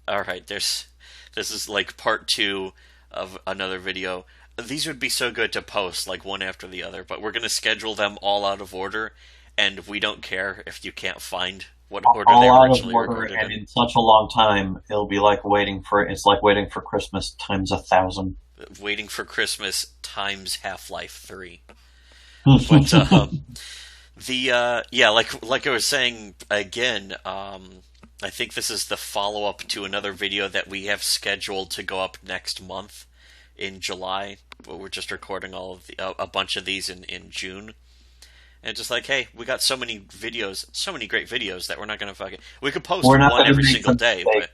All right, this is like part two of another video. These would be so good to post like one after the other, but we're gonna schedule them all out of order, and we don't care if you can't find what order they All out of originally order recorded and in. in such a long time. It'll be like it's like waiting for Christmas times 1,000. Waiting for Christmas times Half-Life 3. But yeah, like I was saying again, I think this is the follow up to another video that we have scheduled to go up next month in July. But we're just recording all of a bunch of these in June. And just like, hey, we got so many videos, so many great videos that we're not gonna fucking. We could post We're not one going to every make single the day, mistake. but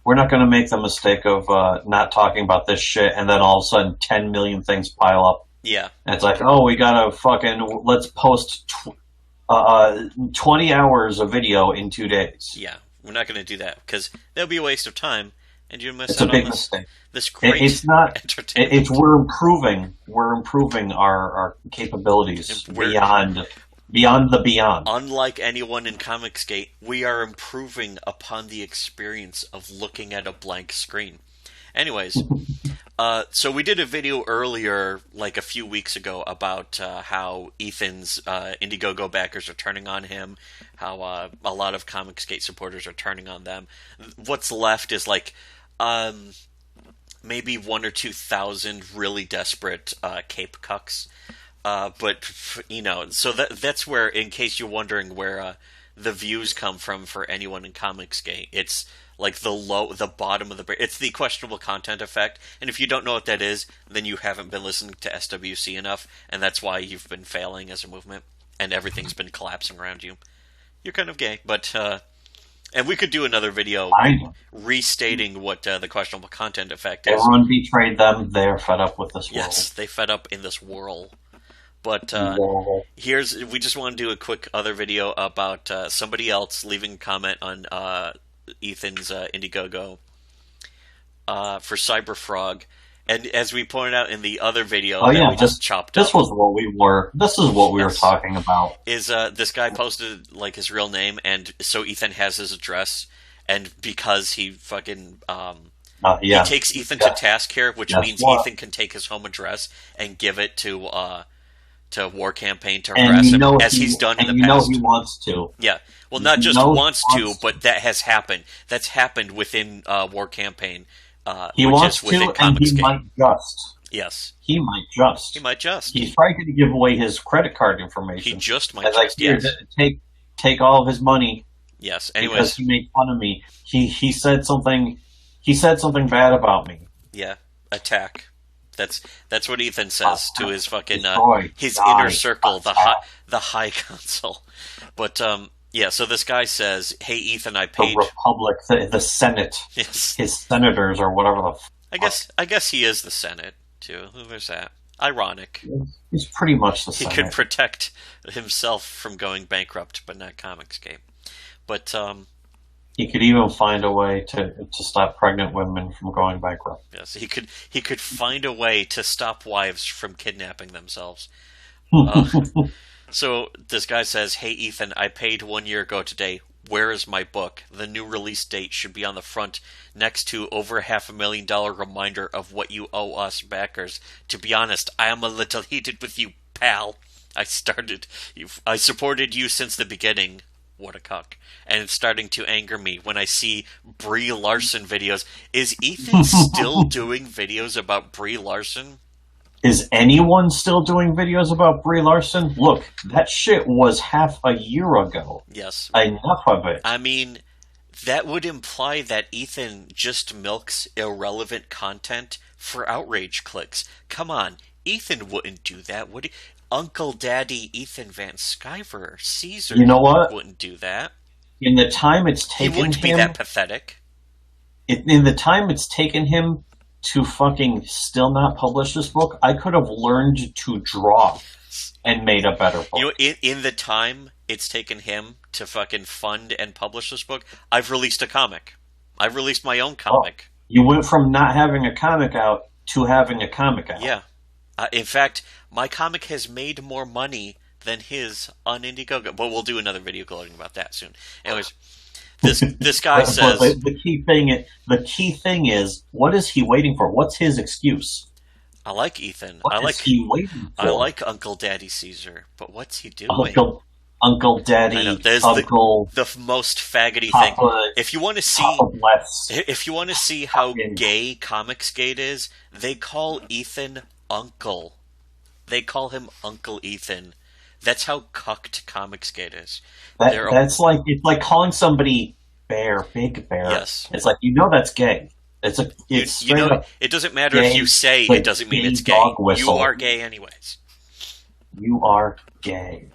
We're not going to make the mistake of not talking about this shit, and then all of a sudden 10 million things pile up. yeah, And it's like, oh, we gotta fucking let's post 20 hours of video in 2 days. yeah, we're not gonna do that because that'll be a waste of time, and you miss It's a out on big this mistake. great It's not. entertainment. It's we're improving our capabilities We're beyond the beyond. Unlike anyone in Comicsgate, we are improving upon the experience of looking at a blank screen. Anyways, so we did a video earlier, like a few weeks ago, about how Ethan's Indiegogo backers are turning on him, how a lot of Comicsgate supporters are turning on them. What's left is like maybe 1 or 2 thousand really desperate Cape Cucks. But so that's where, in case you're wondering where the views come from for anyone in Comicsgate, it's like the bottom of it's the questionable content effect. And if you don't know what that is, then you haven't been listening to SWC enough, and that's why you've been failing as a movement, and everything's been collapsing around you. You're kind of gay, but and we could do another video I know. restating what the questionable content effect is. Everyone betrayed them. They're fed up with this world. Yes, they fed up in this whirl. But World. we just want to do a quick other video about somebody else leaving a comment on Ethan's Indiegogo for cyberfrog. And as we pointed out in the other video Oh that yeah, we just chopped this up, was what we were. This is what we were Yes. talking about. is this guy posted like his real name, and so Ethan has his address, and because he fucking Yeah. he takes Ethan Yeah. to task here, which Guess means what? Ethan can take his home address and give it to War Campaign to And harass you him, know as he's done in the you know past. he wants to. Yeah, well, not You just know he wants to, wants but that has happened. That's happened within War Campaign, He which wants is within to, and he Comicsgate. might just. Yes, He might just. he might just. He's probably going to give away his credit card He information. just might As like, just. here, Yes, take all of his money yes. because Anyways, he made fun of me. He said something. He said something bad about me. yeah, attack. That's what Ethan says to his fucking Destroy, his die, inner circle, attack. the High Council. But yeah. So this guy says, "Hey Ethan, I The paid." Republic, the Senate, Yes, his senators or whatever the. I guess he is the Senate too. There's that. Ironic. He's pretty much the He Senate. could protect himself from going bankrupt, but not Comicsgate. But He could even find a way to stop pregnant women from going bankrupt. yes, he could find a way to stop wives from kidnapping themselves. Uh, so this guy says, "Hey Ethan, I paid 1 year ago today. Where is my book? The new release date should be on the front, next to over $500,000 reminder of what you owe us backers. To be honest, I am a little heated with you, pal. I supported you since the beginning." What a cuck. And it's starting to anger me when I see Brie Larson videos. Is Ethan still doing videos about Brie Larson? Is anyone still doing videos about Brie Larson? Look, that shit was half a year ago. Yes. Enough of it. I mean, that would imply that Ethan just milks irrelevant content for outrage clicks. Come on, Ethan wouldn't do that, would he? Uncle Daddy Ethan Van Sciver, Caesar, You know what? wouldn't do that. In the time it's He taken wouldn't be him, that pathetic. in the time it's taken him to fucking still not publish this book, I could have learned to draw and made a better book. You know, in the time it's taken him to fucking fund and publish this book, I've released a comic. I've released my own comic. You went from not having a comic out to having a comic out. Yeah. In fact, my comic has made more money than his on Indiegogo. But we'll do another video gloating about that soon. Anyways, this guy But says, the key thing is, what is he waiting for? What's his excuse? "I like Ethan. What is he waiting I for? like Uncle Daddy Caesar, but what's he doing?" Uncle I know Daddy, there's Uncle the most faggoty thing. Papa, If you want to see Papa Bless. if you want to see how Fucking- gay Comicsgate is, they call Ethan Uncle. They call him Uncle Ethan. That's how cucked Comicsgate is. That's like it's like calling somebody bear, big bear. Yes. It's like that's gay. It's you know, up it doesn't matter gay, if you say like it doesn't mean gay it's gay. dog You whistle. are gay anyways. You are gay.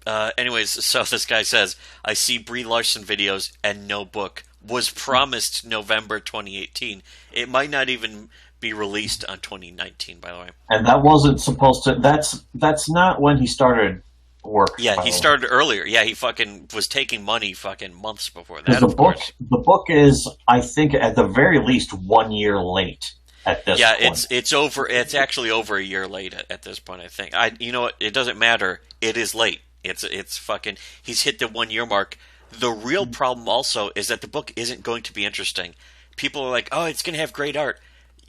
Anyways, so this guy says, I see Brie Larson videos and no book. Was promised November 2018. It might not even be released on 2019, by the way. And that wasn't supposed to. That's not when he started work. Yeah, he started earlier. Yeah, he fucking was taking money fucking months before that. Because the book is, I think, at the very least 1 year late at this point. Yeah, it's over. It's actually over a year late at this point. I think. You know what? It doesn't matter. It is late. It's fucking. He's hit the 1 year mark. The real problem also is that the book isn't going to be interesting. People are like, "Oh, it's going to have great art."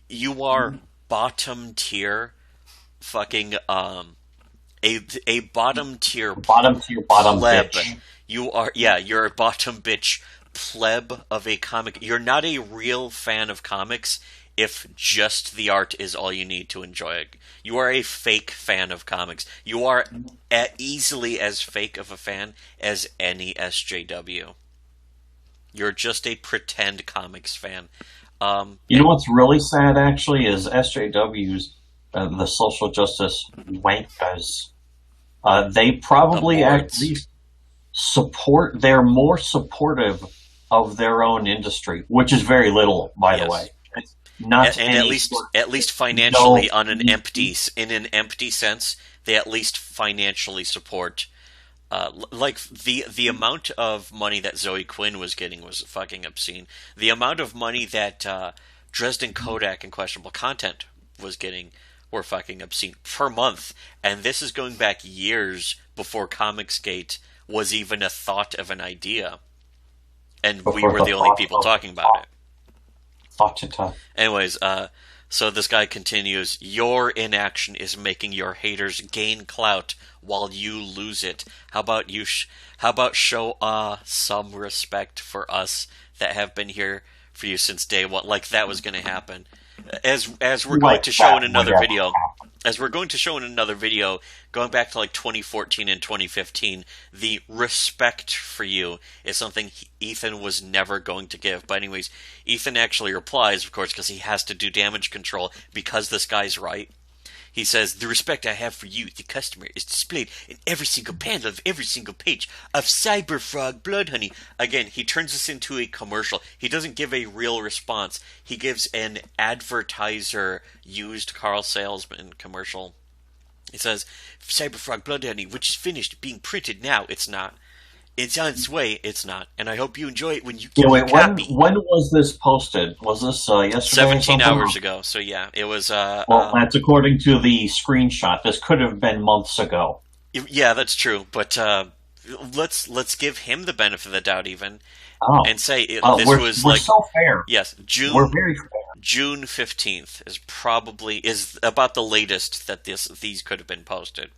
You are bottom tier, fucking a bottom tier bottom pleb. bitch. You're a bottom bitch pleb of a comic. You're not a real fan of comics if just the art is all you need to enjoy it. You are a fake fan of comics. You are easily as fake of a fan as any SJW. You're just a pretend comics fan. You know what's really sad, actually, is SJWs, the social justice wankers. They probably at least support. They're more supportive of their own industry, which is very little, by the way. It's not and at least financially in an empty sense, they at least financially support. Like the amount of money that Zoe Quinn was getting was fucking obscene. The amount of money that Dresden Kodak and Questionable Content was getting were fucking obscene per month. And this is going back years before Comicsgate was even a thought of an idea. And we were the only people talking about it. Anyways, so this guy continues, your inaction is making your haters gain clout while you lose it. How about show some respect for us that have been here for you since day one? Like that was going to happen. As we're going to show in another video. As we're going to show in another video, going back to like 2014 and 2015, the respect for you is something Ethan was never going to give. But anyways, Ethan actually replies, of course, because he has to do damage control because this guy's right. He says, the respect I have for you, the customer, is displayed in every single panel of every single page of Cyberfrog Blood Honey. Again, he turns this into a commercial. He doesn't give a real response. He gives an advertiser used Carl Salesman commercial. He says, Cyberfrog Blood Honey, which is finished, being printed now. It's not. It's on its way. It's not. And I hope you enjoy it when you get a copy. When was this posted? Was this yesterday? 17 hours ago. So yeah, it was. Well, that's according to the screenshot. This could have been months ago. Yeah, that's true. But let's give him the benefit of the doubt, even, and say this was we're like so fair. Yes, June. We're very fair. June 15th is about the latest that these could have been posted.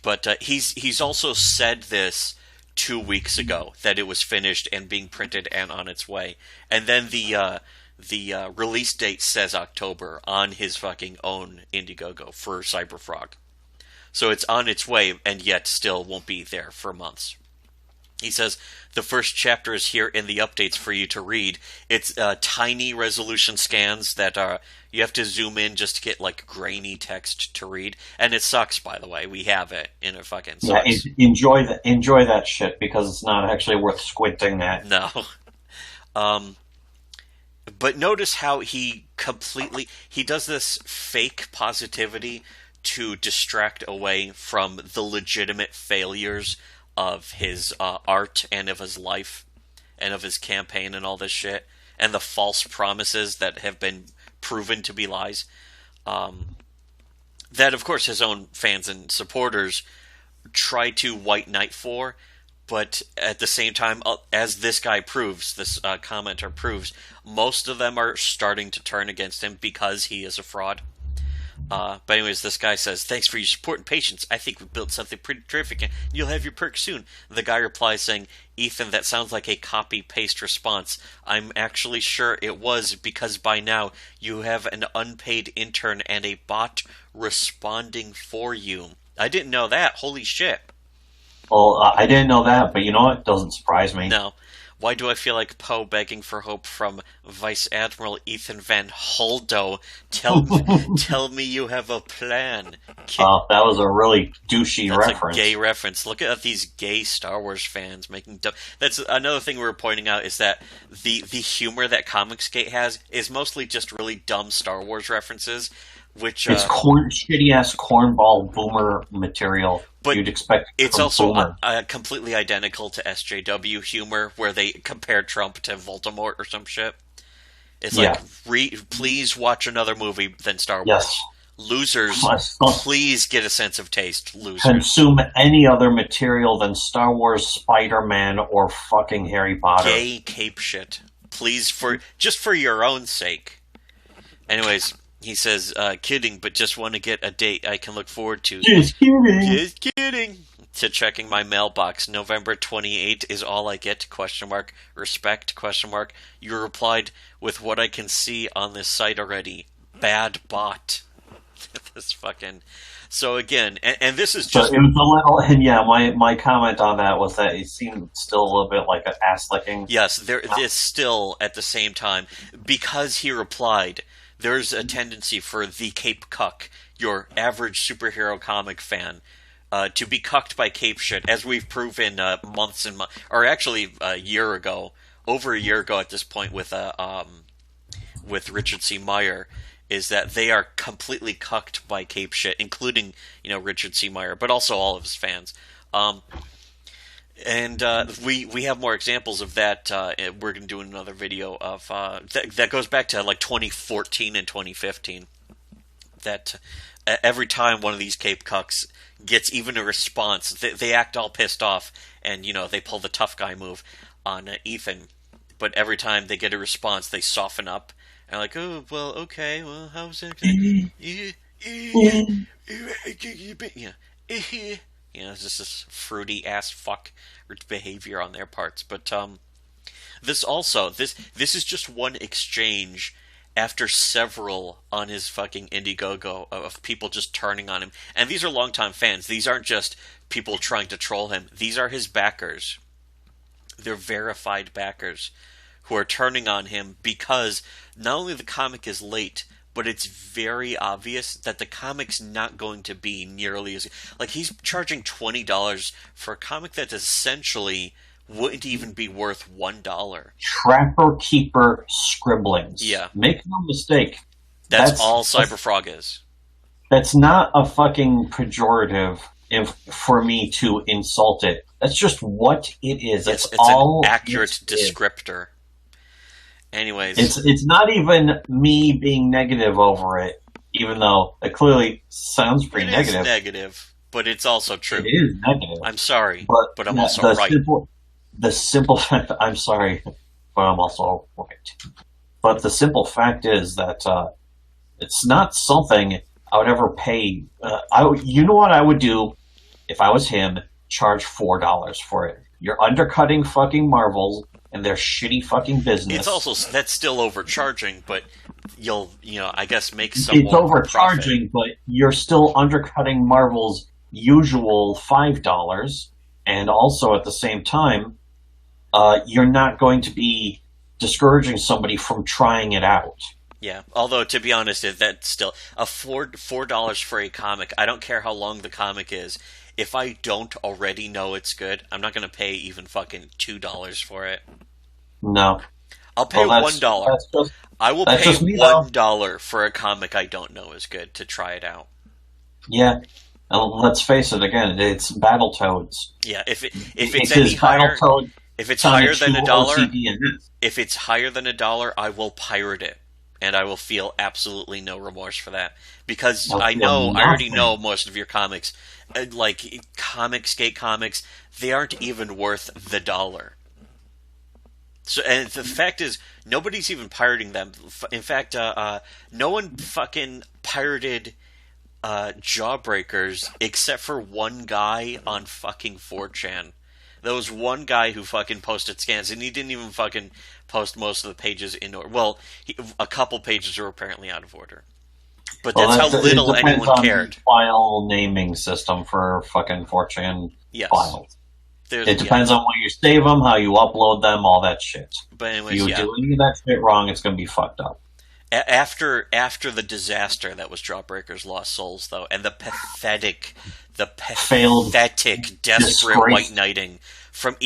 But he's also said this 2 weeks ago that it was finished and being printed and on its way, and then the release date says October on his fucking own Indiegogo for Cyberfrog, so it's on its way and yet still won't be there for months. He says the first chapter is here in the updates for you to read. It's tiny resolution scans that you have to zoom in just to get like grainy text to read, and it sucks. By the way, we have it and it fucking sucks. Yeah, enjoy that shit because it's not actually worth squinting at. No. But notice how he does this fake positivity to distract away from the legitimate failures of his art and of his life and of his campaign and all this shit and the false promises that have been proven to be lies. That, of course, his own fans and supporters try to white knight for, But at the same time, as this guy proves, this commenter proves, most of them are starting to turn against him because he is a fraud. But anyways, this guy says, "Thanks for your support and patience. I think we've built something pretty terrific, and you'll have your perks soon." The guy replies saying, "Ethan, that sounds like a copy-paste response. I'm actually sure it was, because by now you have an unpaid intern and a bot responding for you." I didn't know that. Holy shit. Well, I didn't know that, but you know what? Doesn't surprise me. No. Why do I feel like Poe begging for hope from Vice Admiral Ethan Van Holdo? Tell me you have a plan. That was a really douchey reference. That's a gay reference. Look at these gay Star Wars fans making That's another thing we were pointing out, is that the humor that Comicsgate has is mostly just really dumb Star Wars references. Which, it's shitty-ass cornball boomer material. But you'd expect it's also completely identical to SJW humor, where they compare Trump to Voldemort or some shit. It's like, please watch another movie than Star Wars. Yes. Losers, please get a sense of taste. Losers. Consume any other material than Star Wars, Spider-Man, or fucking Harry Potter. Gay cape shit. Please, just for your own sake. Anyways... He says, "Kidding, but just want to get a date I can look forward to." Just kidding. Just kidding. To checking my mailbox. November 28 is all I get, ? Respect, ? You replied with what I can see on this site already. Bad bot. This fucking... So again, and this is just... So it was a little... And yeah, my comment on that was that it seemed still a little bit like an ass-licking. Yes, there is still, at the same time, because he replied... There's a tendency for the Cape Cuck, your average superhero comic fan, to be cucked by cape shit, as we've proven months and months, or actually a year ago, over a year ago at this point with Richard C. Meyer, is that they are completely cucked by cape shit, including, Richard C. Meyer, but also all of his fans. And we have more examples of that. We're going to do another video of that goes back to like 2014 and 2015. That every time one of these Cape Cucks gets even a response, they act all pissed off, and they pull the tough guy move on Ethan. But every time they get a response, they soften up and like, "Oh, well, okay, well, how's it going?" It's just this fruity ass fuck behavior on their parts. But this is just one exchange after several on his fucking Indiegogo of people just turning on him. And these are longtime fans. These aren't just people trying to troll him. These are his backers. They're verified backers who are turning on him because not only the comic is late, but it's very obvious that the comic's not going to be nearly as... Like, he's charging $20 for a comic that essentially wouldn't even be worth $1. Trapper Keeper scribblings. Yeah. Make no mistake. That's all cyberfrog is. That's not a fucking pejorative for me to insult it. That's just what it is. It's all an accurate descriptor. Anyways, it's not even me being negative over it, even though it clearly sounds pretty negative. It is negative, but it's also true. It is negative. I'm sorry, but I'm also right. The simple fact, I'm sorry, but I'm also right. But the simple fact is that it's not something I would ever pay. You know what I would do if I was him? Charge $4 for it. You're undercutting fucking Marvel and their shitty fucking business. It's also, that's still overcharging, but you'll, I guess make some. It's overcharging, but you're still undercutting Marvel's usual $5, and also at the same time, you're not going to be discouraging somebody from trying it out. Yeah, although to be honest, that's still a $4 for a comic. I don't care how long the comic is. If I don't already know it's good, I'm not going to pay even fucking $2 for it. No. I'll pay $1. I will pay $1 for a comic I don't know is good to try it out. Yeah. And let's face it, again, it's Battletoads. Yeah, if it's any higher, if it's higher than $1, if it's higher than $1, I will pirate it. and I will feel absolutely no remorse for that, because I'll I feel already nothing. know most of your comics, like Comicsgate comics, they aren't even worth the $1. So, and the fact is, nobody's even pirating them. In fact, no one fucking pirated Jawbreakers except for one guy on fucking 4chan. There was one guy who fucking posted scans, and he didn't even fucking post most of the pages in order. Well, a couple pages were apparently out of order. But that's how little anyone cared. The file naming system for fucking 4chan files. It depends on where you save them, how you upload them, all that shit. But anyways, if you do any of that shit wrong, it's going to be fucked up. After the disaster that was Jawbreakers Lost Souls, though, and the pathetic, desperate white knighting from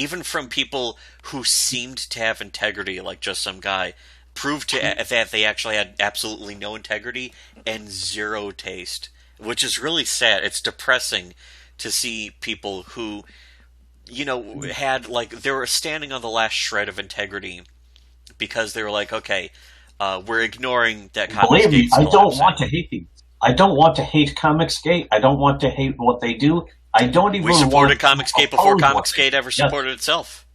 people who seemed to have integrity, like just some guy, proved that they actually had absolutely no integrity and zero taste, which is really sad. It's depressing to see people who, had, they were standing on the last shred of integrity because they were like, okay, we're ignoring that. Believe me, I don't want to hate these. I don't want to hate Comicsgate. I don't want to hate what they do. I don't even. We supported Comicsgate before Comicsgate ever supported itself.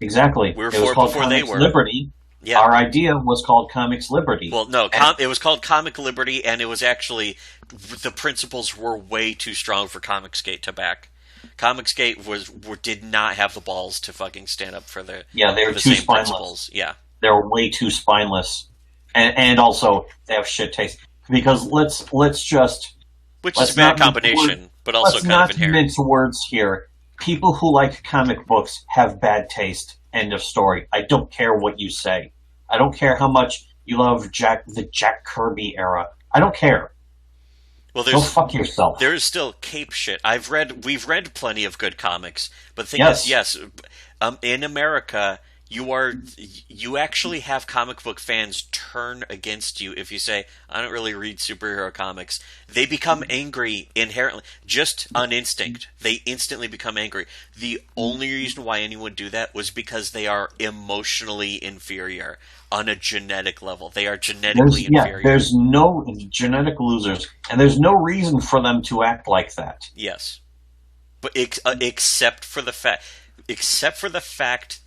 Exactly. We were for it before they were. Liberty. Yeah. Our idea was called Comics Liberty. Well, no, it was called Comic Liberty, and it was actually the principles were way too strong for Comicsgate to back. Comicsgate did not have the balls to fucking stand up for they were too spineless. Principles. Yeah, they were way too spineless, and also they have shit taste. Because let's just which is a bad combination, but also kind of inherent. Let's not mince words here. People who like comic books have bad taste. End of story. I don't care what you say. I don't care how much you love the Jack Kirby era. I don't care. Well, go fuck yourself. There is still cape shit. We've read plenty of good comics, but the thing is, in America, you actually have comic book fans turn against you if you say, I don't really read superhero comics. They become angry inherently, just on instinct. They instantly become angry. The only reason why anyone would do that was because they are emotionally inferior on a genetic level. They are genetically inferior. There's no genetic losers, and there's no reason for them to act like that. Yes. But except for the fact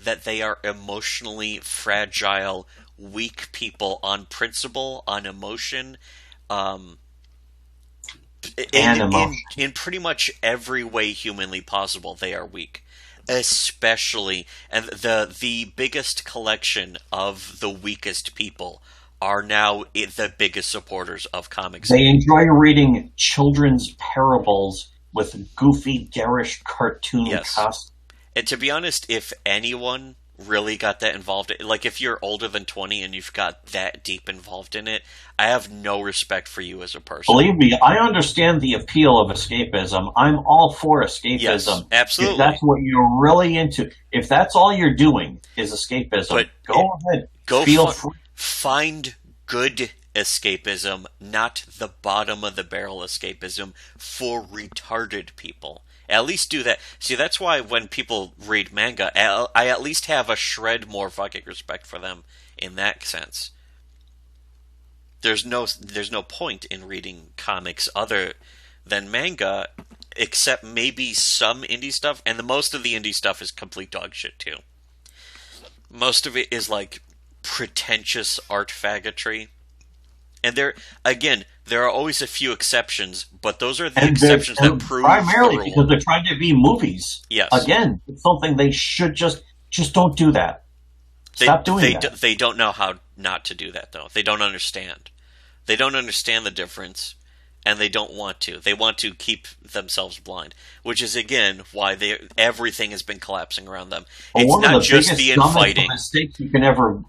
that they are emotionally fragile, weak people on principle, on emotion, in pretty much every way humanly possible, they are weak. Especially, and the biggest collection of the weakest people are now the biggest supporters of comics. They enjoy reading children's parables with goofy, garish cartoon costumes. And to be honest, if anyone really got that involved, like if you're older than 20 and you've got that deep involved in it, I have no respect for you as a person. Believe me, I understand the appeal of escapism. I'm all for escapism. Yes, absolutely. If that's what you're really into, if that's all you're doing is escapism, go ahead. Feel free. Find good escapism, not the bottom of the barrel escapism for retarded people. At least do that. See, that's why when people read manga, I at least have a shred more fucking respect for them in that sense. There's no point in reading comics other than manga, except maybe some indie stuff, and most of the indie stuff is complete dog shit too. Most of it is like pretentious art faggotry. And there are always a few exceptions, but those are the exceptions that prove primarily the rule. Because they're trying to be movies. Yes. Again, it's something they should just don't do that. Stop doing that. They don't know how not to do that, though. They don't understand. They don't understand the difference, and they don't want to. They want to keep themselves blind, which is, again, why everything has been collapsing around them. Well, it's not just the infighting. One of the mistakes you can ever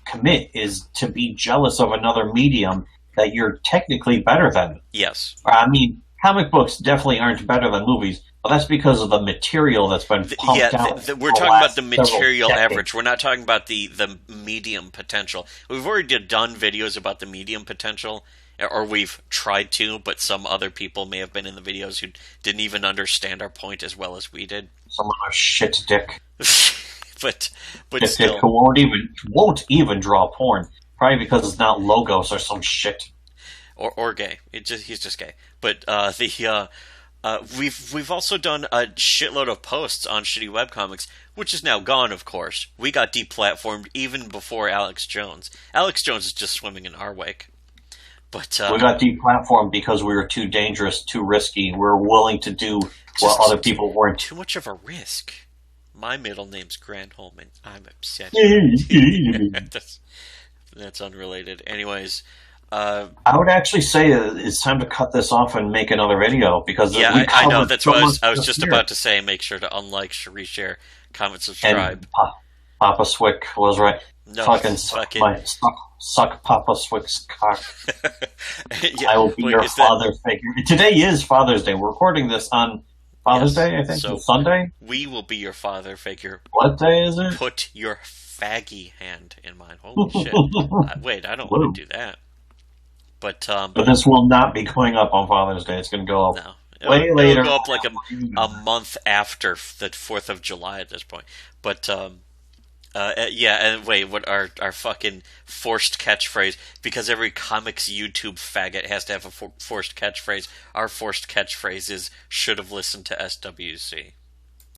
commit, is to be jealous of another medium that you're technically better than. Yes. I mean, comic books definitely aren't better than movies, but that's because of the material that's been pumped out. We're talking about the material average. We're not talking about the medium potential. We've already done videos about the medium potential, or we've tried to, but some other people may have been in the videos who didn't even understand our point as well as we did. Some other shit dick. but shit still, dick who won't even draw porn. Probably because it's not Logos or some shit. Or gay. He's just gay. But we've also done a shitload of posts on Shitty Webcomics, which is now gone, of course. We got deplatformed even before Alex Jones. Alex Jones is just swimming in our wake. But we got deplatformed because we were too dangerous, too risky. We were willing to do what other people weren't. Too much of a risk. My middle name's Granholm, and I'm upset. That's unrelated. Anyways, I would actually say it's time to cut this off and make another video because I know that's what I was just about to say. Make sure to unlike, reshare, comment, subscribe. And Papa Swick was right. No, fucking suck Papa Swick's cock. Yeah, I will be your father figure. Today is Father's Day. We're recording this on Father's Day, I think. So Sunday. We will be your father figure. What day is it? Put your faggy hand in mine. Holy shit! Wait, I don't want to do that. But this will not be going up on Father's Day. It's going to go up way later. It'll go up like a month after the 4th of July at this point. But and wait, what our fucking forced catchphrase? Because every comics YouTube faggot has to have a forced catchphrase. Our forced catchphrase is "should have listened to SWC."